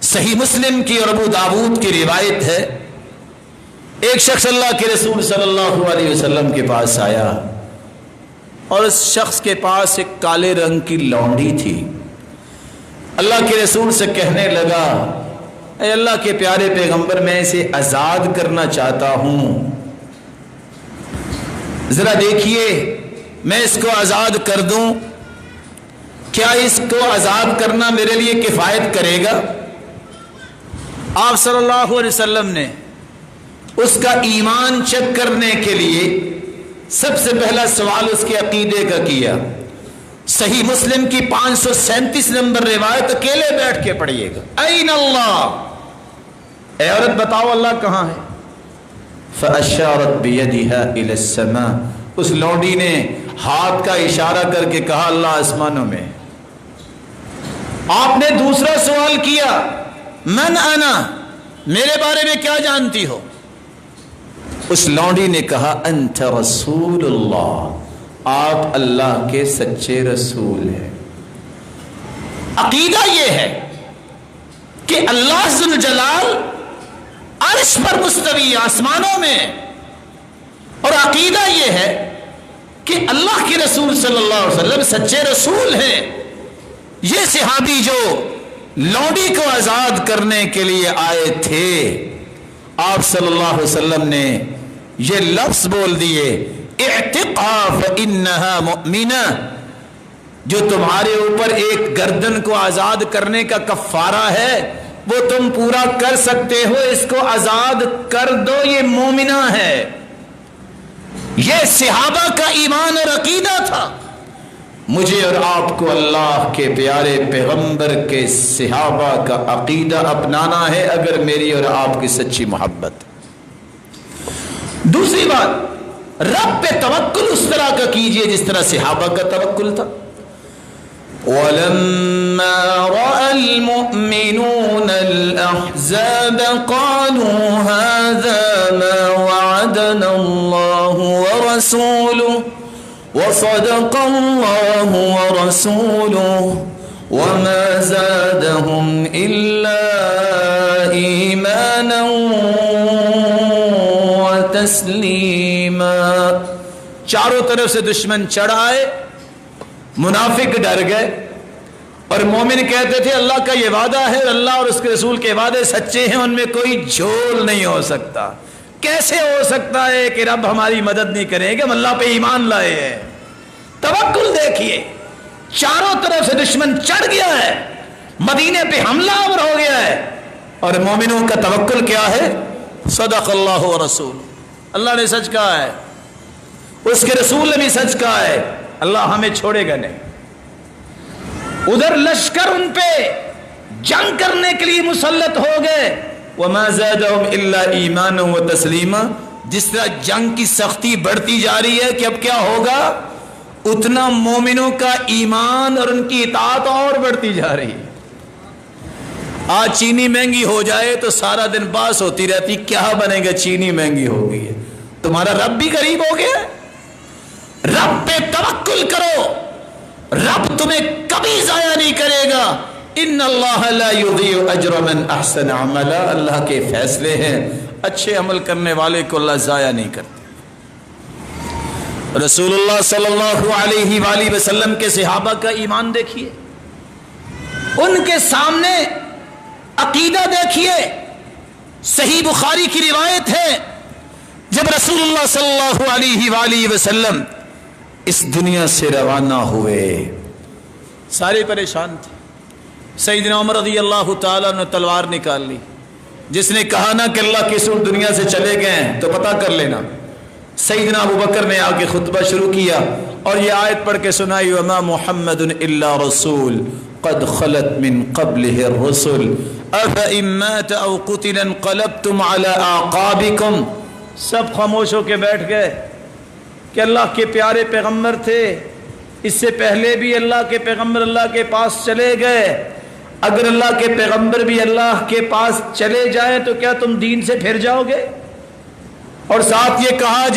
صحیح مسلم کی اور ابو داود کی روایت ہے، ایک شخص اللہ کے رسول صلی اللہ علیہ وسلم کے پاس آیا اور اس شخص کے پاس ایک کالے رنگ کی لونڈی تھی۔ اللہ کے رسول سے کہنے لگا، اے اللہ کے پیارے پیغمبر، میں اسے آزاد کرنا چاہتا ہوں، ذرا دیکھیے میں اس کو آزاد کر دوں، کیا اس کو آزاد کرنا میرے لیے کفایت کرے گا؟ آپ صلی اللہ علیہ وسلم نے اس کا ایمان چیک کرنے کے لیے سب سے پہلا سوال اس کے عقیدے کا کیا۔ صحیح مسلم کی 537 نمبر روایت اکیلے بیٹھ کے پڑھیے گا، این اللہ، اے عورت بتاؤ اللہ کہاں ہے؟ فاشارت بیدها الی السماء، اس لونڈی نے ہاتھ کا اشارہ کر کے کہا اللہ آسمانوں میں۔ آپ نے دوسرا سوال کیا، من انا، میرے بارے میں کیا جانتی ہو؟ اس لونڈی نے کہا انت رسول اللہ، آپ اللہ کے سچے رسول ہیں۔ عقیدہ یہ ہے کہ اللہ ذو جلال عرش پر مستوی آسمانوں میں، اور عقیدہ یہ ہے کہ اللہ کے رسول صلی اللہ علیہ وسلم سچے رسول ہیں۔ یہ صحابی جو لونڈی کو آزاد کرنے کے لیے آئے تھے، آپ صلی اللہ علیہ وسلم نے یہ لفظ بول دیے، اعتقها فإنها مؤمنہ، جو تمہارے اوپر ایک گردن کو آزاد کرنے کا کفارہ ہے وہ تم پورا کر سکتے ہو، اس کو آزاد کر دو، یہ مومنہ ہے۔ یہ صحابہ کا ایمان اور عقیدہ تھا۔ مجھے اور آپ کو اللہ کے پیارے پیغمبر کے صحابہ کا عقیدہ اپنانا ہے اگر میری اور آپ کی سچی محبت۔ دوسری بات، رب پہ توکل اس طرح کا کیجئے جس طرح صحابہ کا توکل تھا۔ وَلَمَّا رَأَى الْمُؤْمِنُونَ الْأَحْزَابَ قَالُوا هَذَا مَا وَعَدَنَا اللَّهُ وَرَسُولُهُ وَصَدَقَ اللَّهُ وَرَسُولُهُ وَمَا زَادَهُمْ إِلَّا إِيمَانًا وَتَسْلِيمًا۔ چاروں طرف سے دشمن چڑھ آئے، منافق ڈر گئے، اور مومن کہتے تھے اللہ کا یہ وعدہ ہے، اللہ اور اس کے رسول کے وعدے سچے ہیں، ان میں کوئی جھول نہیں ہو سکتا۔ کیسے ہو سکتا ہے کہ رب ہماری مدد نہیں کرے گا؟ ہم اللہ پہ ایمان لائے ہیں۔ توکل دیکھیے، چاروں طرف سے دشمن چڑھ گیا ہے، مدینے پہ حملہ آور ہو گیا ہے، اور مومنوں کا توکل کیا ہے؟ صدق اللہ و رسول، اللہ نے سچ کہا ہے، اس کے رسول نے بھی سچ کہا ہے، اللہ ہمیں چھوڑے گا نہیں۔ ادھر لشکر ان پہ جنگ کرنے کے لیے مسلط ہو گئے، وَمَا زَادَهُمْ إِلَّا إِيمَانًا وَتَسْلِيمًا۔ جس طرح جنگ کی سختی بڑھتی جا رہی ہے کہ اب کیا ہوگا، اتنا مومنوں کا ایمان اور ان کی اطاعت اور بڑھتی جا رہی ہے۔ آج چینی مہنگی ہو جائے تو سارا دن باس ہوتی رہتی، کیا بنے گا، چینی مہنگی ہو گئی ہے۔ تمہارا رب بھی غریب ہو گیا ہے۔ رب پہ توکل کرو، رب تمہیں کبھی ضائع نہیں کرے گا۔ ان اللہ لا یضیع اجر من احسن عملا، اللہ کے فیصلے ہیں، اچھے عمل کرنے والے کو اللہ ضائع نہیں کرتا۔ رسول اللہ صلی اللہ علیہ وآلہ وسلم کے صحابہ کا ایمان دیکھیے، ان کے سامنے عقیدہ دیکھیے۔ صحیح بخاری کی روایت ہے، جب رسول اللہ صلی اللہ علیہ وآلہ وسلم اس دنیا سے روانہ ہوئے، سارے پریشان تھے۔ سیدنا عمر رضی اللہ تعالیٰ نے تلوار نکال لی۔ جس نے کہا نا کہ اللہ کے رسول دنیا سے چلے گئے ہیں تو پتہ کر لینا۔ سیدنا ابو بکر نے آ کے خطبہ شروع کیا اور یہ آیت پڑھ کے سنائی، وما محمد الا رسول قد خلت من قبله الرسل افإن مات او قتل انقلبتم على اعقابكم۔ سب خاموش ہو کے بیٹھ گئے کہ اللہ کے پیارے پیغمبر تھے، اس سے پہلے بھی اللہ کے پیغمبر اللہ کے پاس چلے گئے، اگر اللہ کے پیغمبر بھی اللہ کے پاس چلے جائیں تو کیا تم دین سے پھر جاؤ گے؟ اور ساتھ یہ کہا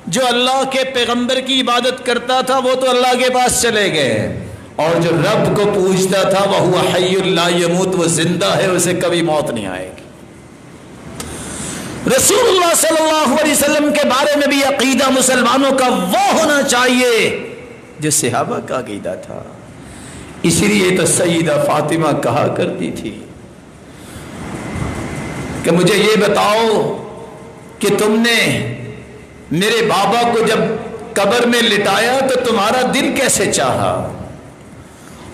جو اللہ کے پیغمبر کی عبادت کرتا تھا وہ تو اللہ کے پاس چلے گئے، اور جو رب کو پوجتا تھا وہ حی لا یموت، وہ زندہ ہے، اسے کبھی موت نہیں آئے گی۔ رسول اللہ صلی اللہ علیہ وسلم کے بارے میں بھی عقیدہ مسلمانوں کا وہ ہونا چاہیے جو صحابہ کا عقیدہ تھا۔ اسی لیے تو سیدہ فاطمہ کہا کرتی تھی کہ مجھے یہ بتاؤ کہ تم نے میرے بابا کو جب قبر میں لٹایا تو تمہارا دل کیسے چاہا؟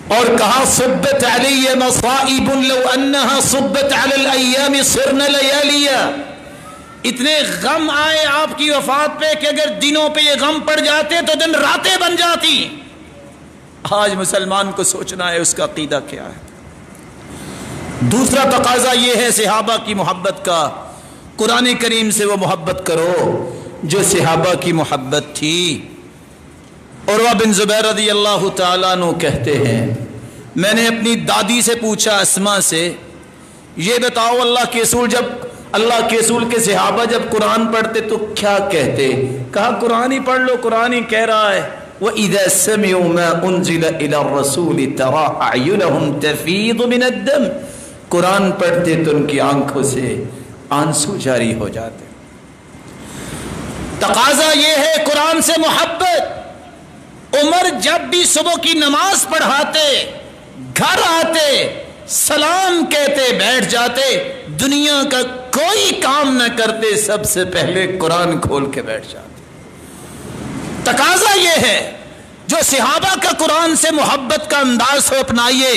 اور کہا صبت علی مصائب لو انها صبت علی الایام صرنا لیالیا، اتنے غم آئے آپ کی وفات پہ کہ اگر دنوں پہ یہ غم پڑ جاتے تو دن راتیں بن جاتی۔ آج مسلمان کو سوچنا ہے اس کا عقیدہ کیا ہے۔ دوسرا تقاضا یہ ہے صحابہ کی محبت کا، قرآن کریم سے وہ محبت کرو جو صحابہ کی محبت تھی۔ عروہ بن زبیر رضی اللہ تعالیٰ عنہ کہتے ہیں میں نے اپنی دادی سے پوچھا اسما سے، یہ بتاؤ اللہ کے رسول اللہ کے رسول کے صحابہ جب قرآن پڑھتے تو کیا کہتے؟ کہا قرآن ہی پڑھ لو، قرآن ہی کہہ رہا ہے وَإِذَا سَمِعُوا مَا أُنزِلَ إِلَى الرَّسُولِ تَرَىٰ أَعْيُنَهُمْ تَفِيضُ مِنَ الدَّمْ، قرآن پڑھتے تو ان کی آنکھوں سے آنسو جاری ہو جاتے۔ تقاضا یہ ہے قرآن سے محبت۔ عمر جب بھی صبح کی نماز پڑھاتے، گھر آتے، سلام کہتے، بیٹھ جاتے، دنیا کا کوئی کام نہ کرتے، سب سے پہلے قرآن کھول کے بیٹھ جاتے۔ تقاضا یہ ہے جو صحابہ کا قرآن سے محبت کا انداز ہو اپنائیے۔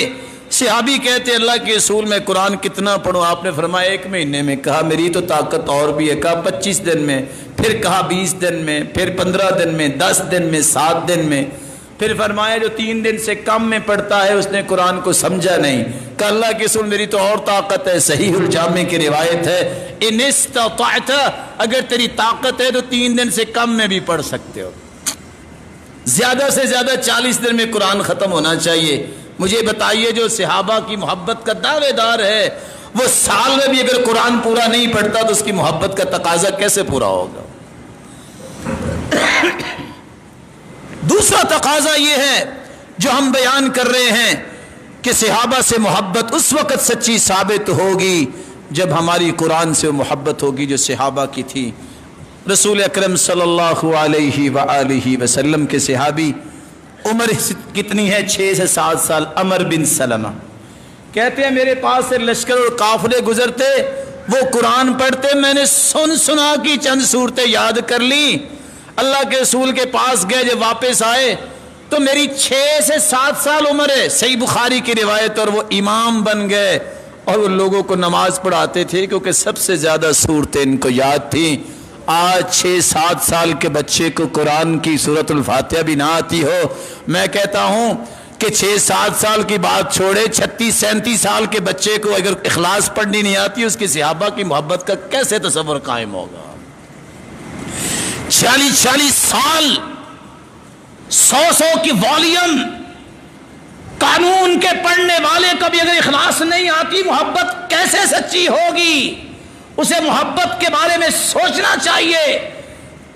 صحابی کہتے اللہ کے رسول میں قرآن کتنا پڑھوں؟ آپ نے فرمایا 1 مہینے میں۔ کہا میری تو طاقت اور بھی ہے۔ کہا 25 دن میں، پھر کہا 20 دن میں، پھر 15 دن میں، 10 دن میں، 7 دن میں، پھر فرمایا جو 3 دن سے کم میں پڑھتا ہے اس نے قرآن کو سمجھا نہیں۔ کہا اللہ کے رسول میری تو اور طاقت ہے، صحیح الجامع کی روایت ہے ان استطعت، اگر تیری طاقت ہے تو 3 دن سے کم میں بھی پڑھ سکتے ہو، زیادہ سے زیادہ 40 دن میں قرآن ختم ہونا چاہیے۔ مجھے بتائیے جو صحابہ کی محبت کا دعوے دار ہے وہ سال میں بھی اگر قرآن پورا نہیں پڑھتا تو اس کی محبت کا تقاضا کیسے پورا ہوگا؟ دوسرا تقاضا یہ ہے جو ہم بیان کر رہے ہیں کہ صحابہ سے محبت اس وقت سچی ثابت ہوگی جب ہماری قرآن سے محبت ہوگی جو صحابہ کی تھی۔ رسول اکرم صلی اللہ علیہ وآلہ وسلم کے صحابی عمر کتنی ہے؟ 6 سے 7 سال۔ عمر بن سلمہ کہتے ہیں میرے پاس سے لشکر اور قافلے گزرتے، وہ قرآن پڑھتے، میں نے سنا کی چند صورتیں یاد کر لی۔ اللہ کے رسول کے پاس گئے، جب واپس آئے تو میری 6 سے 7 سال عمر ہے، صحیح بخاری کی روایت، اور وہ امام بن گئے اور وہ لوگوں کو نماز پڑھاتے تھے کیونکہ سب سے زیادہ صورتیں ان کو یاد تھیں۔ آج 6-7 سال کے بچے کو قرآن کی سورۃ الفاتحہ بھی نہ آتی ہو، میں کہتا ہوں کہ 6-7 سال کی بات چھوڑے، 36-37 سال کے بچے کو اگر اخلاص پڑھنی نہیں آتی اس کی صحابہ کی محبت کا کیسے تصور قائم ہوگا؟ 40 سال 100 کی والیوم قانون کے پڑھنے والے کبھی اگر اخلاص نہیں آتی محبت کیسے سچی ہوگی؟ اسے محبت کے بارے میں سوچنا چاہیے،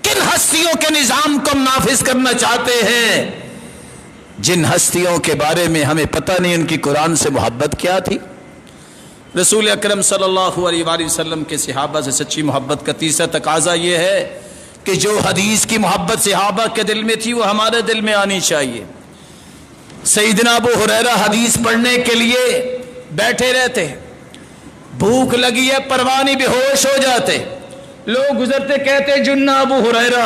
کن ہستیوں کے نظام کو ہم نافذ کرنا چاہتے ہیں جن ہستیوں کے بارے میں ہمیں پتہ نہیں ان کی قرآن سے محبت کیا تھی۔ رسول اکرم صلی اللہ علیہ وآلہ وسلم کے صحابہ سے سچی محبت کا تیسرا تقاضا یہ ہے کہ جو حدیث کی محبت صحابہ کے دل میں تھی وہ ہمارے دل میں آنی چاہیے۔ سیدنا ابو ہریرہ حدیث پڑھنے کے لیے بیٹھے رہتے، بھوک لگی ہے، پروانی بے ہوش ہو جاتے، لوگ گزرتے کہتے جنا ابو ہریرہ،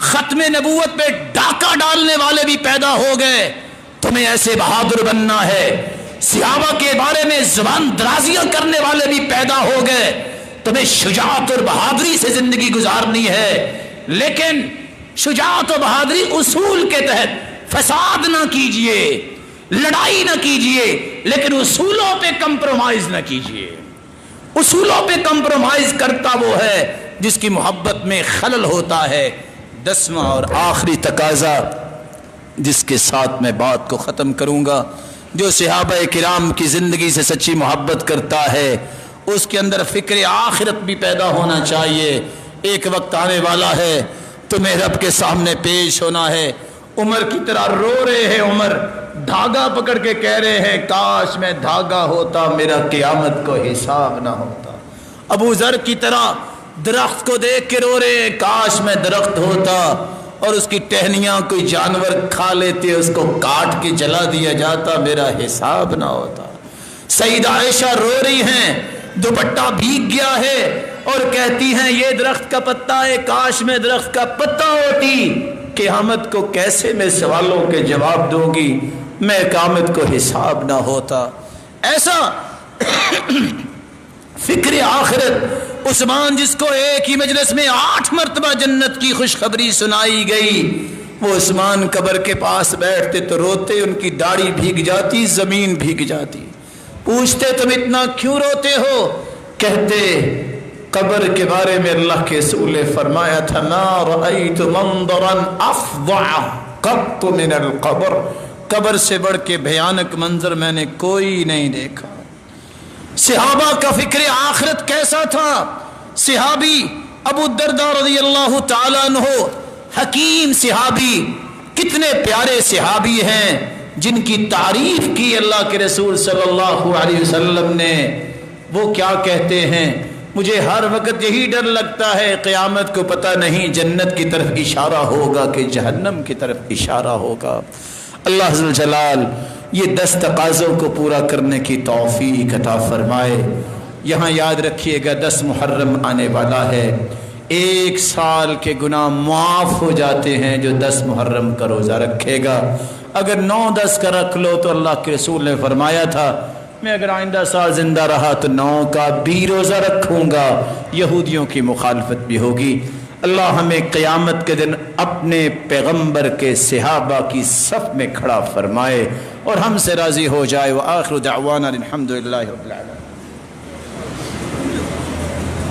ختم نبوت پہ ڈاکہ ڈالنے والے بھی پیدا ہو گئے. تمہیں ایسے بہادر بننا ہے. صحابہ کے بارے میں زبان درازیاں کرنے والے بھی پیدا ہو گئے. تمہیں شجاعت اور بہادری سے زندگی گزارنی ہے, لیکن شجاعت و بہادری اصول کے تحت. فساد نہ کیجئے, لڑائی نہ کیجئے, لیکن اصولوں پہ کمپرومائز نہ کیجئے. اصولوں پہ کمپرومائز کرتا وہ ہے جس کی محبت میں خلل ہوتا ہے. 10واں اور آخری تقاضا جس کے ساتھ میں بات کو ختم کروں گا, جو صحابہ کرام کی زندگی سے سچی محبت کرتا ہے اس کے اندر فکر آخرت بھی پیدا ہونا چاہیے. ایک وقت آنے والا ہے تمہیں رب کے سامنے پیش ہونا ہے. عمر کی طرح رو رہے ہیں, عمر دھاگا پکڑ کے کہہ رہے ہیں کاش میں دھاگا ہوتا, میرا قیامت کو حساب نہ ہوتا. ابو ذر کی طرح درخت کو دیکھ کے رو رہے ہیں کاش میں درخت ہوتا اور اس کی ٹہنیاں کوئی جانور کھا لیتے, اس کو کاٹ کے جلا دیا جاتا, میرا حساب نہ ہوتا. سیدہ عائشہ رو رہی ہیں, دوپٹہ بھیگ گیا ہے اور کہتی ہیں یہ درخت کا پتا ہے, کاش میں درخت کا پتا ہوتی. قیامت کو کیسے میں سوالوں کے جواب دوں گی, میں قیامت کو حساب نہ ہوتا. ایسا فکر آخرت. عثمان جس کو ایک ہی مجلس میں 8 مرتبہ جنت کی خوشخبری سنائی گئی, وہ عثمان قبر کے پاس بیٹھتے تو روتے, ان کی داڑھی بھیگ جاتی, زمین بھیگ جاتی. پوچھتے تم اتنا کیوں روتے ہو؟ کہتے قبر کے بارے میں اللہ کے رسول نے فرمایا تھا ما رأیت منظرا افظع قط من القبر, قبر سے بڑھ کے بھیانک منظر میں نے کوئی نہیں دیکھا. صحابہ کا فکر آخرت کیسا تھا؟ صحابی ابو الدرداء رضی اللہ تعالیٰ عنہ, حکیم صحابی, کتنے پیارے صحابی ہیں جن کی تعریف کی اللہ کے رسول صلی اللہ علیہ وسلم نے. وہ کیا کہتے ہیں, مجھے ہر وقت یہی ڈر لگتا ہے قیامت کو پتہ نہیں جنت کی طرف اشارہ ہوگا کہ جہنم کی طرف اشارہ ہوگا. اللہ ذو الجلال یہ 10 تقاضوں کو پورا کرنے کی توفیق عطا فرمائے. یہاں یاد رکھیے گا 10 محرم آنے والا ہے. 1 سال کے گناہ معاف ہو جاتے ہیں جو 10 محرم کا روزہ رکھے گا. اگر 9-10 کا رکھ لو تو اللہ کے رسول نے فرمایا تھا میں اگر آئندہ سال زندہ رہا تو 9 کا بھی روزہ رکھوں گا. یہودیوں کی مخالفت بھی ہوگی. اللہ ہمیں قیامت کے دن اپنے پیغمبر کے صحابہ کی صف میں کھڑا فرمائے اور ہم سے راضی ہو جائے. وآخر دعوانا الحمدللہ رب العالمین.